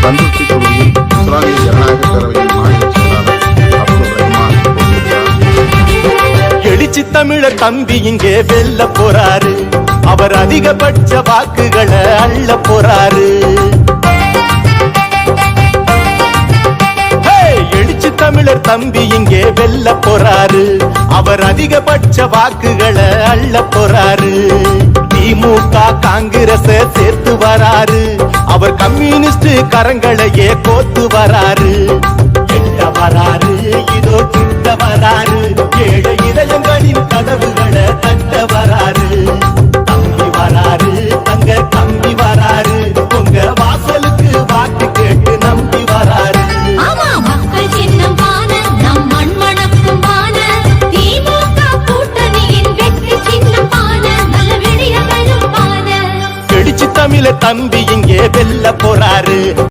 பண்ருட்டி தொகுதியில் இஸ்லாமிய ஜனநாயக பேரவையின் மாநில செயலாளர் அப்துல் ரஹ்மான் போட்டியிட்டார். எழுச்சி தமிழர் தம்பி இங்கே வெல்ல போறாரு. அவர் அதிகபட்ச வாக்குகளை அள்ள போறாரு. எழுச்சி தமிழர் தம்பி இங்கே வெல்ல போறாரு. அவர் அதிகபட்ச வாக்குகளை அள்ள போறாரு. திமுக காங்கிரஸ் சேர்த்து வராரு. அவர் கம்யூனிஸ்ட் கரங்களையே கோத்து வராரு. எட்ட வராரு, இதோ கிட்ட வராரு. ஏழை இதயங்களின் கதவுகளை தட்ட வராரு. தம்பி வராரு, தங்க தம்பி வராரு. உங்க வாசலுக்கு வாக்கு கேட்டு நம்பி வராரு. எழுச்சி தமிழர் தம்பி இங்கே வெல்ல போறாரு.